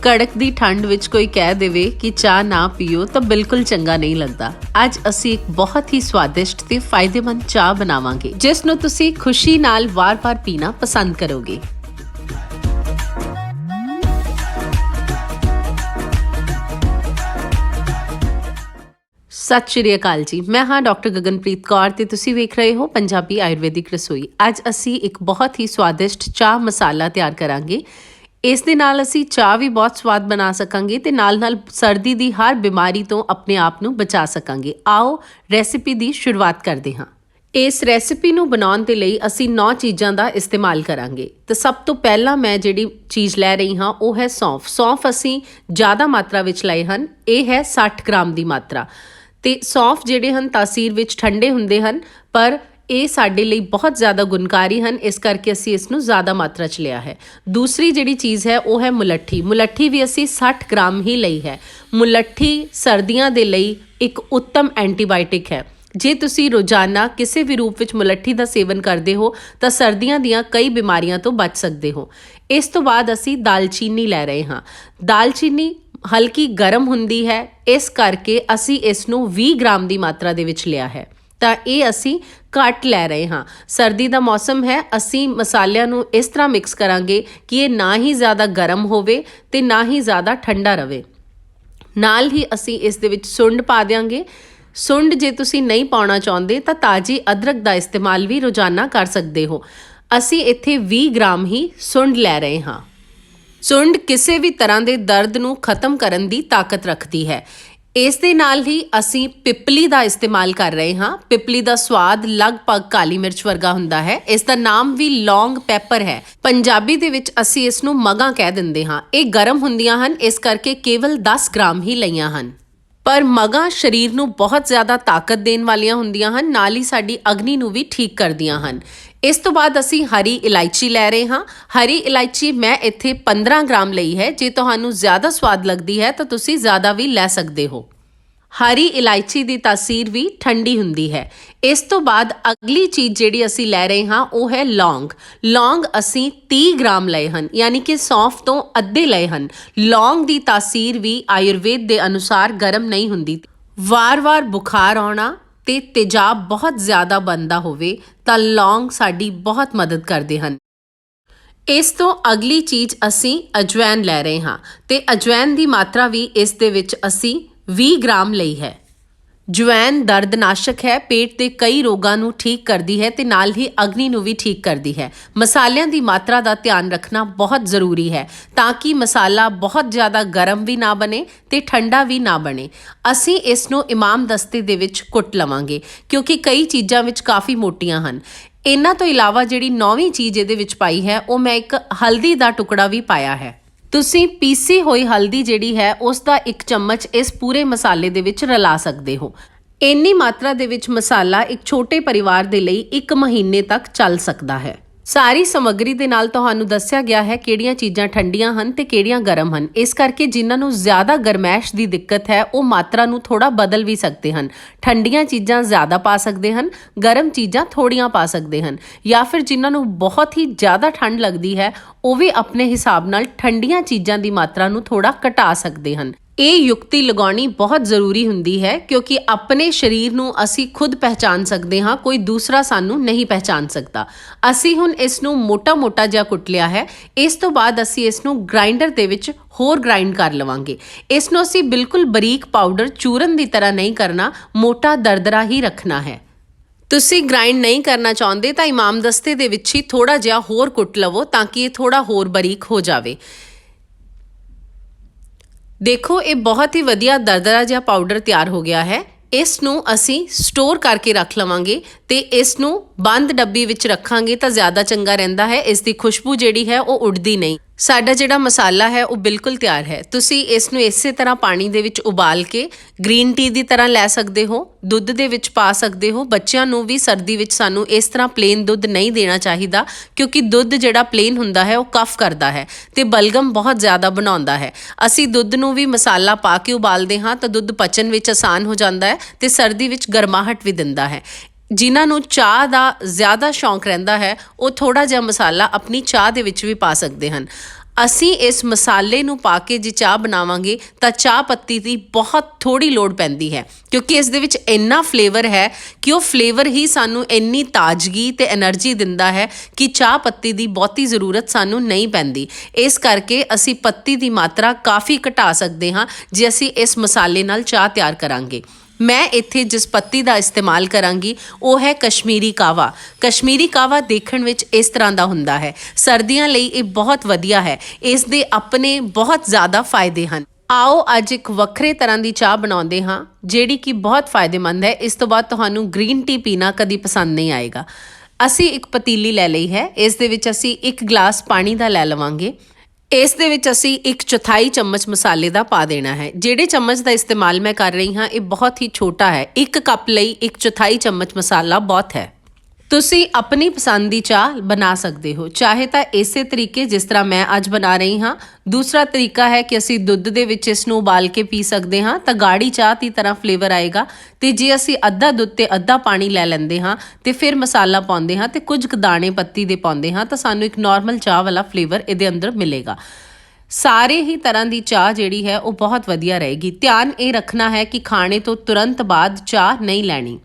कड़कदी ठंड विच कोई कह देवे कि चाह ना पीओ तो बिल्कुल चंगा नहीं लगता। ਅੱਜ ਅਸੀਂ ਇੱਕ ਬਹੁਤ ਹੀ ਸਵਾਦਿਸ਼ਟ ਤੇ ਫਾਇਦੇਮੰਦ ਚਾਹ ਬਣਾਵਾਂਗੇ ਜਿਸ ਨੂੰ ਤੁਸੀਂ ਖੁਸ਼ੀ ਨਾਲ ਵਾਰ-ਵਾਰ ਪੀਣਾ ਪਸੰਦ ਕਰੋਗੇ। ਸਤਿ ਸ਼੍ਰੀ ਅਕਾਲ ਜੀ, ਮੈਂ ਹਾਂ ਡਾਕਟਰ ਗਗਨਪ੍ਰੀਤ ਕੌਰ ਤੇ ਤੁਸੀਂ ਵੇਖ ਰਹੇ ਹੋ ਪੰਜਾਬੀ ਆਯੁਰਵੈਦਿਕ ਰਸੋਈ। ਅੱਜ ਅਸੀਂ ਇੱਕ ਬਹੁਤ ਹੀ ਸਵਾਦਿਸ਼ਟ ਚਾਹ ਮਸਾਲਾ ਤਿਆਰ ਕਰਾਂਗੇ। ਇਸ ਦੇ ਨਾਲ ਅਸੀਂ ਚਾਹ ਵੀ ਬਹੁਤ ਸਵਾਦ ਬਣਾ ਸਕਾਂਗੇ ਤੇ ਨਾਲ-ਨਾਲ ਸਰਦੀ ਦੀ ਹਰ ਬਿਮਾਰੀ ਤੋਂ ਆਪਣੇ ਆਪ ਨੂੰ ਬਚਾ ਸਕਾਂਗੇ। ਆਓ ਰੈਸਿਪੀ ਦੀ ਸ਼ੁਰੂਆਤ ਕਰਦੇ ਹਾਂ। ਇਸ ਰੈਸਿਪੀ ਨੂੰ ਬਣਾਉਣ ਦੇ ਲਈ ਅਸੀਂ 9 ਚੀਜ਼ਾਂ ਦਾ ਇਸਤੇਮਾਲ ਕਰਾਂਗੇ। ਤਾਂ ਸਭ ਤੋਂ ਪਹਿਲਾਂ ਮੈਂ ਜਿਹੜੀ ਚੀਜ਼ ਲੈ ਰਹੀ ਹਾਂ ਉਹ ਹੈ ਸੌਂਫ। ਸੌਂਫ ਅਸੀਂ ਜ਼ਿਆਦਾ ਮਾਤਰਾ ਵਿੱਚ ਲਏ ਹਨ। ਇਹ ਹੈ 60 ਗ੍ਰਾਮ ਦੀ ਮਾਤਰਾ। ਤੇ ਸੌਂਫ ਜਿਹੜੇ ਹਨ ਤਾਸੀਰ ਵਿੱਚ ਠੰਡੇ ਹੁੰਦੇ ਹਨ, ਪਰ ਇਹ ਸਾਡੇ ਲਈ ਬਹੁਤ ਜ਼ਿਆਦਾ ਗੁਣਕਾਰੀ ਹਨ, ਇਸ ਕਰਕੇ ਅਸੀਂ ਇਸ ਨੂੰ ਜ਼ਿਆਦਾ ਮਾਤਰਾ 'ਚ ਲਿਆ ਹੈ। ਦੂਸਰੀ ਜਿਹੜੀ ਚੀਜ਼ ਹੈ ਉਹ ਹੈ ਮੁਲੱਠੀ। ਮੁਲੱਠੀ ਵੀ ਅਸੀਂ 60 ਗ੍ਰਾਮ ਹੀ ਲਈ ਹੈ। ਮੁਲੱਠੀ ਸਰਦੀਆਂ ਦੇ ਲਈ ਇੱਕ ਉੱਤਮ ਐਂਟੀਬਾਇਓਟਿਕ ਹੈ। ਜੇ ਤੁਸੀਂ ਰੋਜ਼ਾਨਾ ਕਿਸੇ ਵੀ ਰੂਪ ਵਿੱਚ ਮੁਲੱਠੀ ਦਾ ਸੇਵਨ ਕਰਦੇ ਹੋ ਤਾਂ ਸਰਦੀਆਂ ਦੀਆਂ ਕਈ ਬਿਮਾਰੀਆਂ ਤੋਂ ਬਚ ਸਕਦੇ ਹੋ। ਇਸ ਤੋਂ ਬਾਅਦ ਅਸੀਂ ਦਾਲਚੀਨੀ ਲੈ ਰਹੇ ਹਾਂ। ਦਾਲਚੀਨੀ ਹਲਕੀ ਗਰਮ ਹੁੰਦੀ ਹੈ, ਇਸ ਕਰਕੇ ਅਸੀਂ ਇਸ ਨੂੰ 20 ਗ੍ਰਾਮ ਦੀ ਮਾਤਰਾ ਦੇ ਵਿੱਚ ਲਿਆ ਹੈ। ਤਾਂ ਇਹ ਅਸੀਂ ਘੱਟ ਲੈ ਰਹੇ ਹਾਂ। ਸਰਦੀ ਦਾ ਮੌਸਮ ਹੈ, ਅਸੀਂ ਮਸਾਲਿਆਂ ਨੂੰ ਇਸ ਤਰ੍ਹਾਂ ਮਿਕਸ ਕਰਾਂਗੇ ਕਿ ਇਹ ਨਾ ਹੀ ਜ਼ਿਆਦਾ ਗਰਮ ਹੋਵੇ ਤੇ ਨਾ ਹੀ ਜ਼ਿਆਦਾ ਠੰਡਾ ਰਵੇ। ਨਾਲ ਹੀ ਅਸੀਂ ਇਸ ਦੇ ਵਿੱਚ ਸੁੰਡ ਪਾ ਦਿਆਂਗੇ। ਸੁੰਡ ਜੇ ਤੁਸੀਂ ਨਹੀਂ ਪਾਉਣਾ ਚਾਹੁੰਦੇ ਤਾਂ ਤਾਜ਼ੀ ਅਦਰਕ ਦਾ ਇਸਤੇਮਾਲ ਵੀ ਰੋਜ਼ਾਨਾ ਕਰ ਸਕਦੇ ਹੋ। ਅਸੀਂ ਇੱਥੇ 20 ਗ੍ਰਾਮ ਹੀ ਸੁੰਡ ਲੈ ਰਹੇ ਹਾਂ। ਸੁੰਡ ਕਿਸੇ ਵੀ ਤਰ੍ਹਾਂ ਦੇ ਦਰਦ ਨੂੰ ਖਤਮ ਕਰਨ ਦੀ ਤਾਕਤ ਰੱਖਦੀ ਹੈ। ਇਸ ਦੇ ਨਾਲ ਹੀ ਅਸੀਂ ਪਿਪਲੀ ਦਾ ਇਸਤੇਮਾਲ ਕਰ ਰਹੇ ਹਾਂ। ਪਿਪਲੀ ਦਾ ਸਵਾਦ ਲਗਭਗ ਕਾਲੀ ਮਿਰਚ ਵਰਗਾ ਹੁੰਦਾ ਹੈ। ਇਸ ਦਾ ਨਾਮ ਵੀ ਲੌਂਗ ਪੈਪਰ ਹੈ। ਪੰਜਾਬੀ ਦੇ ਵਿੱਚ ਅਸੀਂ ਇਸ ਨੂੰ ਮਗਾਂ ਕਹਿ ਦਿੰਦੇ ਹਾਂ। ਇਹ ਗਰਮ ਹੁੰਦੀਆਂ ਹਨ, ਇਸ ਕਰਕੇ ਕੇਵਲ 10 ਗ੍ਰਾਮ ਹੀ ਲਈਆਂ ਹਨ। ਪਰ ਮਗਾਂ ਸਰੀਰ ਨੂੰ ਬਹੁਤ ਜ਼ਿਆਦਾ ਤਾਕਤ ਦੇਣ ਵਾਲੀਆਂ ਹੁੰਦੀਆਂ ਹਨ, ਨਾਲ ਹੀ ਸਾਡੀ ਅਗਨੀ ਨੂੰ ਵੀ ਠੀਕ ਕਰਦੀਆਂ ਹਨ। ਇਸ ਤੋਂ ਬਾਅਦ ਅਸੀਂ ਹਰੀ ਇਲਾਇਚੀ ਲੈ ਰਹੇ ਹਾਂ। ਹਰੀ ਇਲਾਇਚੀ ਮੈਂ ਇੱਥੇ 15 ਗ੍ਰਾਮ ਲਈ ਹੈ। ਜੇ ਤੁਹਾਨੂੰ ਜ਼ਿਆਦਾ ਸਵਾਦ ਲੱਗਦੀ ਹੈ ਤਾਂ ਤੁਸੀਂ ਜ਼ਿਆਦਾ ਵੀ ਲੈ ਸਕਦੇ ਹੋ। ਹਰੀ ਇਲਾਇਚੀ ਦੀ ਤਾਸੀਰ ਵੀ ਠੰਡੀ ਹੁੰਦੀ ਹੈ। ਇਸ ਤੋਂ ਬਾਅਦ ਅਗਲੀ ਚੀਜ਼ ਜਿਹੜੀ ਅਸੀਂ ਲੈ ਰਹੇ ਹਾਂ ਉਹ ਹੈ ਲੌਂਗ। ਲੌਂਗ ਅਸੀਂ 30 ਗ੍ਰਾਮ ਲਏ ਹਨ, ਯਾਨੀ ਕਿ ਸੌਂਫ ਤੋਂ ਅੱਧੇ ਲਏ ਹਨ। ਲੌਂਗ ਦੀ ਤਾਸੀਰ ਵੀ ਆਯੁਰਵੇਦ ਦੇ ਅਨੁਸਾਰ ਗਰਮ ਨਹੀਂ ਹੁੰਦੀ। ਵਾਰ-ਵਾਰ ਬੁਖਾਰ ਆਉਣਾ ਤੇ ਤੇਜ਼ਾਬ ਬਹੁਤ ਜ਼ਿਆਦਾ ਬਣਦਾ ਹੋਵੇ ਤਾਂ ਲੌਂਗ ਸਾਡੀ ਬਹੁਤ ਮਦਦ ਕਰਦੇ ਹਨ। ਇਸ ਤੋਂ ਅਗਲੀ ਚੀਜ਼ ਅਸੀਂ ਅਜਵੈਨ ਲੈ ਰਹੇ ਹਾਂ ਤੇ ਅਜਵੈਨ ਦੀ ਮਾਤਰਾ ਵੀ ਇਸ ਦੇ ਵਿੱਚ ਅਸੀਂ 20 ਗ੍ਰਾਮ ਲਈ ਹੈ। ਜਵੈਨ ਦਰਦਨਾਸ਼ਕ ਹੈ, ਪੇਟ ਦੇ ਕਈ ਰੋਗਾਂ ਨੂੰ ਠੀਕ ਕਰਦੀ ਹੈ ਤੇ ਨਾਲ ਹੀ ਅਗਨੀ ਨੂੰ ਵੀ ਠੀਕ ਕਰਦੀ ਹੈ। ਮਸਾਲਿਆਂ ਦੀ ਮਾਤਰਾ ਦਾ ਧਿਆਨ ਰੱਖਣਾ ਬਹੁਤ ਜ਼ਰੂਰੀ ਹੈ ਤਾਂ ਕਿ ਮਸਾਲਾ ਬਹੁਤ ਜ਼ਿਆਦਾ ਗਰਮ ਵੀ ਨਾ ਬਣੇ ਤੇ ਠੰਡਾ ਵੀ ਨਾ ਬਣੇ। ਅਸੀਂ ਇਸ ਨੂੰ ਇਮਾਮ ਦਸਤੇ ਦੇ ਵਿੱਚ ਕੁੱਟ ਲਵਾਂਗੇ ਕਿਉਂਕਿ ਕਈ ਚੀਜ਼ਾਂ ਵਿੱਚ ਕਾਫੀ ਮੋਟੀਆਂ ਹਨ। ਇਹਨਾਂ ਤੋਂ ਇਲਾਵਾ ਜਿਹੜੀ 9ਵੀਂ ਚੀਜ਼ ਇਹਦੇ ਵਿੱਚ ਪਾਈ ਹੈ ਉਹ ਮੈਂ ਇੱਕ ਹਲਦੀ ਦਾ ਟੁਕੜਾ ਵੀ ਪਾਇਆ ਹੈ। ਤੁਸੀਂ ਪੀਸੀ ਹੋਈ ਹਲਦੀ ਜਿਹੜੀ ਹੈ ਉਸ ਦਾ 1 ਚਮਚ ਇਸ ਪੂਰੇ ਮਸਾਲੇ ਦੇ ਵਿੱਚ ਰਲਾ ਸਕਦੇ ਹੋ। ਇੰਨੀ ਮਾਤਰਾ ਦੇ ਵਿੱਚ ਮਸਾਲਾ ਇੱਕ ਛੋਟੇ ਪਰਿਵਾਰ ਦੇ ਲਈ 1 ਮਹੀਨੇ ਤੱਕ ਚੱਲ ਸਕਦਾ ਹੈ। ਸਾਰੀ ਸਮੱਗਰੀ ਦੇ ਨਾਲ ਤੁਹਾਨੂੰ ਦੱਸਿਆ ਗਿਆ ਹੈ ਕਿਹੜੀਆਂ ਚੀਜ਼ਾਂ ਠੰਡੀਆਂ ਹਨ ਤੇ ਕਿਹੜੀਆਂ ਗਰਮ ਹਨ। ਇਸ ਕਰਕੇ ਜਿਨ੍ਹਾਂ ਨੂੰ ਜ਼ਿਆਦਾ ਗਰਮੈਸ਼ ਦੀ ਦਿੱਕਤ ਹੈ ਉਹ ਮਾਤਰਾ ਨੂੰ ਥੋੜਾ ਬਦਲ ਵੀ ਸਕਦੇ ਹਨ। ਠੰਡੀਆਂ ਚੀਜ਼ਾਂ ਜ਼ਿਆਦਾ ਪਾ ਸਕਦੇ ਹਨ, ਗਰਮ ਚੀਜ਼ਾਂ ਥੋੜੀਆਂ ਪਾ ਸਕਦੇ ਹਨ, ਜਾਂ ਫਿਰ ਜਿਨ੍ਹਾਂ ਨੂੰ ਬਹੁਤ ਹੀ ਜ਼ਿਆਦਾ ਠੰਡ ਲੱਗਦੀ ਹੈ ਉਹ ਵੀ ਆਪਣੇ ਹਿਸਾਬ ਨਾਲ ਠੰਡੀਆਂ ਚੀਜ਼ਾਂ ਦੀ ਮਾਤਰਾ ਨੂੰ ਥੋੜਾ ਘਟਾ ਸਕਦੇ ਹਨ। ਇਹ ਯੁਕਤੀ ਲਗਾਉਣੀ ਬਹੁਤ ਜ਼ਰੂਰੀ ਹੁੰਦੀ ਹੈ ਕਿਉਂਕਿ ਆਪਣੇ ਸਰੀਰ ਨੂੰ ਅਸੀਂ ਖੁਦ ਪਹਿਚਾਨ ਸਕਦੇ ਹਾਂ, ਕੋਈ ਦੂਸਰਾ ਸਾਨੂੰ ਨਹੀਂ ਪਹਿਚਾਨ ਸਕਦਾ। ਅਸੀਂ ਹੁਣ ਇਸ ਨੂੰ ਮੋਟਾ ਜਿਹਾ ਕੁੱਟ ਲਿਆ ਹੈ। ਇਸ ਤੋਂ ਬਾਅਦ ਅਸੀਂ ਇਸ ਨੂੰ ਗ੍ਰਾਈਂਡਰ ਦੇ ਵਿੱਚ ਹੋਰ ਗ੍ਰਾਈਂਡ ਕਰ ਲਵਾਂਗੇ। ਇਸ ਨੂੰ ਅਸੀਂ ਬਿਲਕੁਲ ਬਰੀਕ ਪਾਊਡਰ ਚੂਰਨ ਦੀ ਤਰ੍ਹਾਂ ਨਹੀਂ ਕਰਨਾ, ਮੋਟਾ ਦਰਦਰਾ ਹੀ ਰੱਖਣਾ ਹੈ। ਤੁਸੀਂ ਗ੍ਰਾਈਂਡ ਨਹੀਂ ਕਰਨਾ ਚਾਹੁੰਦੇ ਤਾਂ ਇਮਾਮ ਦਸਤੇ ਦੇ ਵਿੱਚ ਹੀ ਥੋੜਾ ਜਿਹਾ ਹੋਰ ਕੁੱਟ ਲਵੋ ਤਾਂ ਕਿ ਇਹ ਥੋੜਾ ਹੋਰ ਬਰੀਕ ਹੋ ਜਾਵੇ। ਦੇਖੋ ਇਹ ਬਹੁਤ ਹੀ ਵਧੀਆ ਦਰਦਰਾ ਜਿਹਾ ਪਾਊਡਰ ਤਿਆਰ ਹੋ ਗਿਆ ਹੈ। ਇਸ ਨੂੰ ਅਸੀਂ ਸਟੋਰ ਕਰਕੇ ਰੱਖ ਲਵਾਂਗੇ ਤੇ ਇਸ ਨੂੰ ਬੰਦ ਡੱਬੀ ਵਿੱਚ ਰੱਖਾਂਗੇ ਤਾਂ ਜ਼ਿਆਦਾ ਚੰਗਾ ਰਹਿੰਦਾ ਹੈ। ਇਸ ਦੀ ਖੁਸ਼ਬੂ ਜਿਹੜੀ ਹੈ ਉਹ ਉੱਡਦੀ ਨਹੀਂ। ਸਾਡਾ ਜਿਹੜਾ ਮਸਾਲਾ ਹੈ ਉਹ ਬਿਲਕੁਲ ਤਿਆਰ ਹੈ। ਤੁਸੀਂ ਇਸ ਨੂੰ ਇਸੇ ਤਰ੍ਹਾਂ ਪਾਣੀ ਦੇ ਵਿੱਚ ਉਬਾਲ ਕੇ ਗ੍ਰੀਨ ਟੀ ਦੀ ਤਰ੍ਹਾਂ ਲੈ ਸਕਦੇ ਹੋ, ਦੁੱਧ ਦੇ ਵਿੱਚ ਪਾ ਸਕਦੇ ਹੋ। ਬੱਚਿਆਂ ਨੂੰ ਵੀ ਸਰਦੀ ਵਿੱਚ ਸਾਨੂੰ ਇਸ ਤਰ੍ਹਾਂ ਪਲੇਨ ਦੁੱਧ ਨਹੀਂ ਦੇਣਾ ਚਾਹੀਦਾ ਕਿਉਂਕਿ ਦੁੱਧ ਜਿਹੜਾ ਪਲੇਨ ਹੁੰਦਾ ਹੈ ਉਹ ਕਫ ਕਰਦਾ ਹੈ ਤੇ ਬਲਗਮ ਬਹੁਤ ਜ਼ਿਆਦਾ ਬਣਾਉਂਦਾ ਹੈ। ਅਸੀਂ ਦੁੱਧ ਨੂੰ ਵੀ ਮਸਾਲਾ ਪਾ ਕੇ ਉਬਾਲਦੇ ਹਾਂ ਤਾਂ ਦੁੱਧ ਪਚਣ ਵਿੱਚ ਆਸਾਨ ਹੋ ਜਾਂਦਾ ਹੈ ਤੇ ਸਰਦੀ ਵਿੱਚ ਗਰਮਾਹਟ ਵੀ ਦਿੰਦਾ ਹੈ। ਜਿਨ੍ਹਾਂ ਨੂੰ ਚਾਹ ਦਾ ਜ਼ਿਆਦਾ ਸ਼ੌਂਕ ਰਹਿੰਦਾ ਹੈ ਉਹ ਥੋੜਾ ਜਿਹਾ ਮਸਾਲਾ ਆਪਣੀ ਚਾਹ ਦੇ ਵਿੱਚ ਵੀ ਪਾ ਸਕਦੇ ਹਨ। ਅਸੀਂ ਇਸ ਮਸਾਲੇ ਨੂੰ ਪਾ ਕੇ ਜੇ ਚਾਹ ਬਣਾਵਾਂਗੇ ਤਾਂ ਚਾਹ ਪੱਤੀ ਦੀ ਬਹੁਤ ਥੋੜੀ ਲੋੜ ਪੈਂਦੀ ਹੈ, ਕਿਉਂਕਿ ਇਸ ਦੇ ਵਿੱਚ ਇੰਨਾ ਫਲੇਵਰ ਹੈ ਕਿ ਉਹ ਫਲੇਵਰ ਹੀ ਸਾਨੂੰ ਇੰਨੀ ਤਾਜ਼ਗੀ ਤੇ એનર્ਜੀ ਦਿੰਦਾ ਹੈ ਕਿ ਚਾਹ ਪੱਤੀ ਦੀ ਬਹੁਤੀ ਜ਼ਰੂਰਤ ਸਾਨੂੰ ਨਹੀਂ ਪੈਂਦੀ। ਇਸ ਕਰਕੇ ਅਸੀਂ ਪੱਤੀ ਦੀ ਮਾਤਰਾ ਕਾਫੀ ਘਟਾ ਸਕਦੇ ਹਾਂ ਜੇ ਅਸੀਂ ਇਸ ਮਸਾਲੇ ਨਾਲ ਚਾਹ ਤਿਆਰ ਕਰਾਂਗੇ। ਮੈਂ ਇੱਥੇ ਜਿਸ ਪੱਤੀ ਦਾ ਇਸਤੇਮਾਲ ਕਰਾਂਗੀ ਉਹ ਹੈ ਕਸ਼ਮੀਰੀ ਕਾਵਾ। ਕਸ਼ਮੀਰੀ ਕਾਵਾ ਦੇਖਣ ਵਿੱਚ ਇਸ ਤਰ੍ਹਾਂ ਦਾ ਹੁੰਦਾ ਹੈ। ਸਰਦੀਆਂ ਲਈ ਇਹ ਬਹੁਤ ਵਧੀਆ ਹੈ। ਇਸ ਦੇ ਆਪਣੇ ਬਹੁਤ ਜ਼ਿਆਦਾ ਫਾਇਦੇ ਹਨ। ਆਓ ਅੱਜ ਇੱਕ ਵੱਖਰੇ ਤਰ੍ਹਾਂ ਦੀ ਚਾਹ ਬਣਾਉਂਦੇ ਹਾਂ ਜਿਹੜੀ ਕਿ ਬਹੁਤ ਫਾਇਦੇਮੰਦ ਹੈ। ਇਸ ਤੋਂ ਬਾਅਦ ਤੁਹਾਨੂੰ ਗ੍ਰੀਨ ਟੀ ਪੀਣਾ ਕਦੀ ਪਸੰਦ ਨਹੀਂ ਆਏਗਾ। ਅਸੀਂ ਇੱਕ ਪਤੀਲੀ ਲੈ ਲਈ ਹੈ। ਇਸ ਦੇ ਵਿੱਚ ਅਸੀਂ 1 ਗਲਾਸ ਪਾਣੀ ਦਾ ਲੈ ਲਵਾਂਗੇ। ਇਸ ਦੇ ਵਿੱਚ ਅਸੀਂ 1/4 ਚਮਚ ਮਸਾਲੇ ਦਾ ਪਾ ਦੇਣਾ ਹੈ। ਜਿਹੜੇ ਚਮਚ ਦਾ ਇਸਤੇਮਾਲ ਮੈਂ ਕਰ ਰਹੀ ਹਾਂ ਇਹ ਬਹੁਤ ਹੀ ਛੋਟਾ ਹੈ। 1 ਕੱਪ ਲਈ 1/4 ਚਮਚ ਮਸਾਲਾ ਬਹੁਤ ਹੈ। ਤੁਸੀਂ ਆਪਣੀ ਪਸੰਦ ਦੀ ਚਾਹ ਬਣਾ ਸਕਦੇ ਹੋ, ਚਾਹੇ ਤਾਂ ਇਸੇ ਤਰੀਕੇ ਜਿਸ ਤਰ੍ਹਾਂ ਮੈਂ ਅੱਜ ਬਣਾ ਰਹੀ ਹਾਂ। ਦੂਸਰਾ ਤਰੀਕਾ ਹੈ ਕਿ ਅਸੀਂ ਦੁੱਧ ਦੇ ਵਿੱਚ ਇਸ ਨੂੰ ਉਬਾਲ ਕੇ ਪੀ ਸਕਦੇ ਹਾਂ ਤਾਂ ਗਾੜੀ ਚਾਹ ਦੀ ਤਰ੍ਹਾਂ ਫਲੇਵਰ ਆਏਗਾ। ਤੇ ਜੇ ਅਸੀਂ ਅੱਧਾ ਦੁੱਧ ਤੇ ਅੱਧਾ ਪਾਣੀ ਲੈ ਲੈਂਦੇ ਹਾਂ ਤੇ ਫਿਰ ਮਸਾਲਾ ਪਾਉਂਦੇ ਹਾਂ ਤੇ ਕੁਝ ਕੁ ਦਾਣੇ ਪੱਤੀ ਦੇ ਪਾਉਂਦੇ ਹਾਂ ਤਾਂ ਸਾਨੂੰ ਇੱਕ ਨਾਰਮਲ ਚਾਹ ਵਾਲਾ ਫਲੇਵਰ ਇਹਦੇ ਅੰਦਰ ਮਿਲੇਗਾ। ਸਾਰੇ ਹੀ ਤਰ੍ਹਾਂ ਦੀ ਚਾਹ ਜਿਹੜੀ ਹੈ ਉਹ ਬਹੁਤ ਵਧੀਆ ਰਹੇਗੀ। ਧਿਆਨ ਇਹ ਰੱਖਣਾ ਹੈ ਕਿ ਖਾਣੇ ਤੋਂ ਤੁਰੰਤ ਬਾਅਦ ਚਾਹ ਨਹੀਂ ਲੈਣੀ।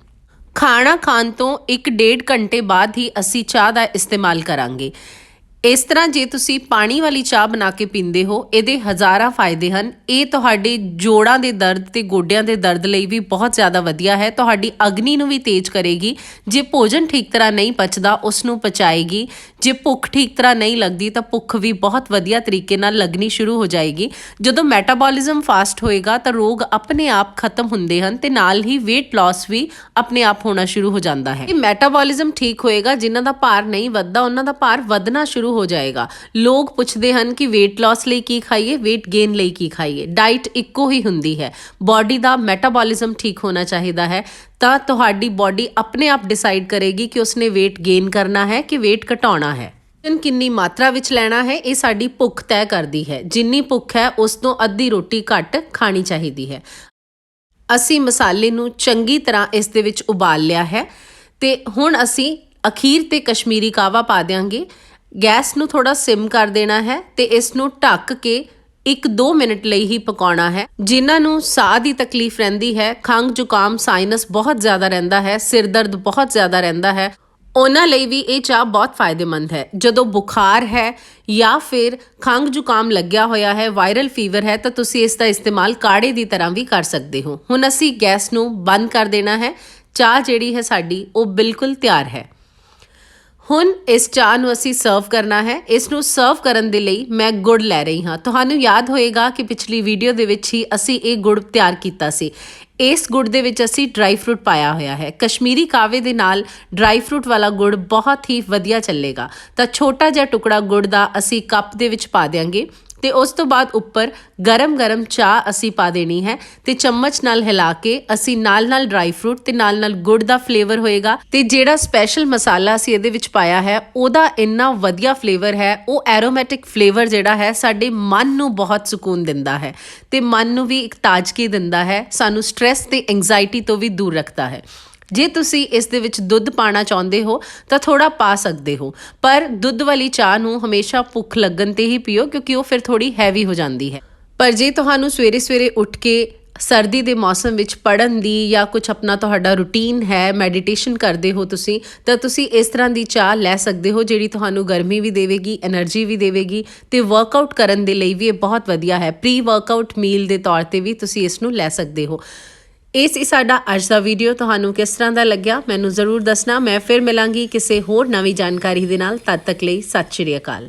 ਖਾਣਾ ਖਾਣ ਤੋਂ 1-1.5 ਘੰਟੇ ਬਾਅਦ ਹੀ ਅਸੀਂ ਚਾਹ ਦਾ ਇਸਤੇਮਾਲ ਕਰਾਂਗੇ। ਇਸ ਤਰ੍ਹਾਂ ਜੇ ਤੁਸੀਂ ਪਾਣੀ ਵਾਲੀ ਚਾਹ ਬਣਾ ਕੇ ਪੀਂਦੇ ਹੋ ਇਹਦੇ ਹਜ਼ਾਰਾਂ ਫਾਇਦੇ ਹਨ। ਇਹ ਤੁਹਾਡੇ ਜੋੜਾਂ ਦੇ ਦਰਦ ਤੇ ਗੋਡਿਆਂ ਦੇ ਦਰਦ ਲਈ ਵੀ ਬਹੁਤ ਜ਼ਿਆਦਾ ਵਧੀਆ ਹੈ। ਤੁਹਾਡੀ ਅਗਨੀ ਨੂੰ ਵੀ ਤੇਜ਼ ਕਰੇਗੀ। ਜੇ ਭੋਜਨ ਠੀਕ ਤਰ੍ਹਾਂ ਨਹੀਂ ਪਚਦਾ ਉਸ ਨੂੰ ਪਚਾਏਗੀ। ਜੇ ਭੁੱਖ ਠੀਕ ਤਰ੍ਹਾਂ ਨਹੀਂ ਲੱਗਦੀ ਤਾਂ ਭੁੱਖ ਵੀ ਬਹੁਤ ਵਧੀਆ ਤਰੀਕੇ ਨਾਲ ਲੱਗਣੀ ਸ਼ੁਰੂ ਹੋ ਜਾਏਗੀ। ਜਦੋਂ ਮੈਟਾਬੋਲਿਜ਼ਮ ਫਾਸਟ ਹੋਏਗਾ ਤਾਂ ਰੋਗ ਆਪਣੇ ਆਪ ਖਤਮ ਹੁੰਦੇ ਹਨ ਤੇ ਨਾਲ ਹੀ weight loss ਵੀ ਆਪਣੇ ਆਪ ਹੋਣਾ ਸ਼ੁਰੂ ਹੋ ਜਾਂਦਾ ਹੈ। ਮੈਟਾਬੋਲਿਜ਼ਮ ਠੀਕ ਹੋਏਗਾ, ਜਿਨ੍ਹਾਂ ਦਾ ਭਾਰ ਨਹੀਂ ਵੱਧਦਾ ਉਹਨਾਂ ਦਾ ਭਾਰ ਵਧਣਾ ਸ਼ੁਰੂ ਹੋ ਜਾਏਗਾ। ਲੋਕ ਪੁੱਛਦੇ ਹਨ ਕਿ weight loss ਲਈ ਕੀ ਖਾਈਏ, weight gain ਲਈ ਕੀ ਖਾਈਏ। ਡਾਈਟ ਇੱਕੋ ਹੀ ਹੁੰਦੀ ਹੈ। ਬਾਡੀ ਦਾ ਮੈਟਾਬੋਲਿਜ਼ਮ ਠੀਕ ਹੋਣਾ ਚਾਹੀਦਾ ਹੈ ਤਾਂ ਤੁਹਾਡੀ ਬਾਡੀ ਆਪਣੇ ਆਪ ਡਿਸਾਈਡ ਕਰੇਗੀ ਕਿ ਉਸਨੇ weight gain ਕਰਨਾ ਹੈ ਕਿ weight ਘਟਾਉਣਾ ਹੈ। ਕਿੰਨੀ ਮਾਤਰਾ ਵਿੱਚ ਲੈਣਾ ਹੈ ਇਹ ਸਾਡੀ ਭੁੱਖ ਤੈਅ ਕਰਦੀ ਹੈ। ਜਿੰਨੀ ਭੁੱਖ ਹੈ ਉਸ ਤੋਂ ਅੱਧੀ ਰੋਟੀ ਘੱਟ ਖਾਣੀ ਚਾਹੀਦੀ ਹੈ। ਅਸੀਂ ਮਸਾਲੇ ਨੂੰ ਚੰਗੀ ਤਰ੍ਹਾਂ ਇਸ ਦੇ ਵਿੱਚ ਉਬਾਲ ਲਿਆ ਹੈ ਤੇ ਹੁਣ ਅਸੀਂ ਅਖੀਰ ਤੇ ਕਸ਼ਮੀਰੀ ਕਾਵਾ ਪਾ ਦਿਆਂਗੇ। ਗੈਸ ਨੂੰ ਥੋੜਾ ਸਿਮ ਕਰ ਦੇਣਾ ਹੈ ਤੇ ਇਸ ਨੂੰ ਢੱਕ ਕੇ 1-2 ਮਿੰਟ ਲਈ ਹੀ ਪਕਾਉਣਾ ਹੈ। ਜਿਨ੍ਹਾਂ ਨੂੰ ਸਾਹ ਦੀ ਤਕਲੀਫ ਰਹਿੰਦੀ ਹੈ, ਖੰਘ ਜ਼ੁਕਾਮ ਸਾਈਨਸ ਬਹੁਤ ਜ਼ਿਆਦਾ ਰਹਿੰਦਾ ਹੈ, ਸਿਰ ਦਰਦ ਬਹੁਤ ਜ਼ਿਆਦਾ ਰਹਿੰਦਾ ਹੈ, ਉਹਨਾਂ ਲਈ ਵੀ ਇਹ ਚਾਹ ਬਹੁਤ ਫਾਇਦੇਮੰਦ ਹੈ। ਜਦੋਂ ਬੁਖਾਰ ਹੈ ਜਾਂ ਫਿਰ ਖੰਘ ਜ਼ੁਕਾਮ ਲੱਗਿਆ ਹੋਇਆ ਹੈ, ਵਾਇਰਲ ਫੀਵਰ ਹੈ ਤਾਂ ਤੁਸੀਂ ਇਸ ਦਾ ਇਸਤੇਮਾਲ ਕਾੜੇ ਦੀ ਤਰ੍ਹਾਂ ਵੀ ਕਰ ਸਕਦੇ ਹੋ। ਹੁਣ ਅਸੀਂ ਗੈਸ ਨੂੰ ਬੰਦ ਕਰ ਦੇਣਾ ਹੈ। ਚਾਹ ਜਿਹੜੀ ਹੈ ਸਾਡੀ ਉਹ ਬਿਲਕੁਲ ਤਿਆਰ ਹੈ। ਹੁਣ ਇਸ ਚਾਹ ਨੂੰ ਅਸੀਂ ਸਰਵ ਕਰਨਾ ਹੈ। ਇਸ ਨੂੰ ਸਰਵ ਕਰਨ ਦੇ ਲਈ ਮੈਂ ਗੁੜ ਲੈ ਰਹੀ ਹਾਂ। ਤੁਹਾਨੂੰ ਯਾਦ ਹੋਏਗਾ ਕਿ ਪਿਛਲੀ ਵੀਡੀਓ ਦੇ ਵਿੱਚ ਹੀ ਅਸੀਂ ਇਹ ਗੁੜ ਤਿਆਰ ਕੀਤਾ ਸੀ। ਇਸ ਗੁੜ ਦੇ ਵਿੱਚ ਅਸੀਂ ਡਰਾਈ ਫਰੂਟ ਪਾਇਆ ਹੋਇਆ ਹੈ। ਕਸ਼ਮੀਰੀ ਕਾਵੇ ਦੇ ਨਾਲ ਡਰਾਈ ਫਰੂਟ ਵਾਲਾ ਗੁੜ ਬਹੁਤ ਹੀ ਵਧੀਆ ਚੱਲੇਗਾ। ਤਾਂ ਛੋਟਾ ਜਿਹਾ ਟੁਕੜਾ ਗੁੜ ਦਾ ਅਸੀਂ ਕੱਪ ਦੇ ਵਿੱਚ ਪਾ ਦਿਆਂਗੇ ਤੇ ਉਸ ਤੋਂ ਬਾਅਦ ਉੱਪਰ ਗਰਮ ਚਾਹ ਅਸੀਂ ਪਾ ਦੇਣੀ ਹੈ ਤੇ ਚਮਚ ਨਾਲ ਹਿਲਾ ਕੇ ਅਸੀਂ ਨਾਲ ਡਰਾਈ ਫਰੂਟ ਤੇ ਨਾਲ ਗੁੜ ਦਾ ਫਲੇਵਰ ਹੋਏਗਾ ਤੇ ਜਿਹੜਾ ਸਪੈਸ਼ਲ ਮਸਾਲਾ ਅਸੀਂ ਇਹਦੇ ਵਿੱਚ ਪਾਇਆ ਹੈ ਉਹਦਾ ਇੰਨਾ ਵਧੀਆ ਫਲੇਵਰ ਹੈ। ਉਹ ਐਰੋਮੈਟਿਕ ਫਲੇਵਰ ਜਿਹੜਾ ਹੈ ਸਾਡੇ ਮਨ ਨੂੰ ਬਹੁਤ ਸਕੂਨ ਦਿੰਦਾ ਹੈ ਤੇ ਮਨ ਨੂੰ ਵੀ ਇੱਕ ਤਾਜ਼ਗੀ ਦਿੰਦਾ ਹੈ। ਸਾਨੂੰ ਸਟ੍ਰੈਸ ਤੇ ਐਂਜ਼ਾਈਟੀ ਤੋਂ ਵੀ ਦੂਰ ਰੱਖਦਾ ਹੈ। ਜੇ ਤੁਸੀਂ ਇਸ ਦੇ ਵਿੱਚ ਦੁੱਧ ਪਾਣਾ ਚਾਹੁੰਦੇ ਹੋ ਤਾਂ ਥੋੜਾ ਪਾ ਸਕਦੇ ਹੋ, ਪਰ ਦੁੱਧ ਵਾਲੀ ਚਾਹ ਨੂੰ ਹਮੇਸ਼ਾ ਭੁੱਖ ਲੱਗਣ ਤੇ ਹੀ ਪੀਓ ਕਿਉਂਕਿ ਉਹ ਫਿਰ ਥੋੜੀ ਹੈਵੀ ਹੋ ਜਾਂਦੀ ਹੈ। ਪਰ ਜੇ ਤੁਹਾਨੂੰ ਸਵੇਰੇ ਉੱਠ ਕੇ ਸਰਦੀ ਦੇ ਮੌਸਮ ਵਿੱਚ ਪੜ੍ਹਨ ਦੀ ਜਾਂ ਕੁਝ ਆਪਣਾ ਤੁਹਾਡਾ ਰੂਟੀਨ ਹੈ, ਮੈਡੀਟੇਸ਼ਨ ਕਰਦੇ ਹੋ ਤੁਸੀਂ, ਤਾਂ ਤੁਸੀਂ ਇਸ ਤਰ੍ਹਾਂ ਦੀ ਚਾਹ ਲੈ ਸਕਦੇ ਹੋ ਜਿਹੜੀ ਤੁਹਾਨੂੰ ਗਰਮੀ ਵੀ ਦੇਵੇਗੀ, એનર્ਜੀ ਵੀ ਦੇਵੇਗੀ ਤੇ ਵਰਕਆਊਟ ਕਰਨ ਦੇ ਲਈ ਵੀ ਇਹ ਬਹੁਤ ਵਧੀਆ ਹੈ। ਪ੍ਰੀ ਵਰਕਆਊਟ ਮੀਲ ਦੇ ਤੌਰ ਤੇ ਵੀ ਤੁਸੀਂ ਇਸ ਨੂੰ ਲੈ ਸਕਦੇ ਹੋ। ਇਹ ਸੀ ਸਾਡਾ ਅੱਜ ਦਾ ਵੀਡੀਓ। ਤੁਹਾਨੂੰ ਕਿਸ ਤਰ੍ਹਾਂ ਦਾ ਲੱਗਿਆ ਮੈਨੂੰ ਜ਼ਰੂਰ ਦੱਸਣਾ। ਮੈਂ ਫਿਰ ਮਿਲਾਂਗੀ ਕਿਸੇ ਹੋਰ ਨਵੀਂ ਜਾਣਕਾਰੀ ਦੇ ਨਾਲ। ਤਦ ਤੱਕ ਲਈ ਸਤਿ ਸ਼੍ਰੀ ਅਕਾਲ।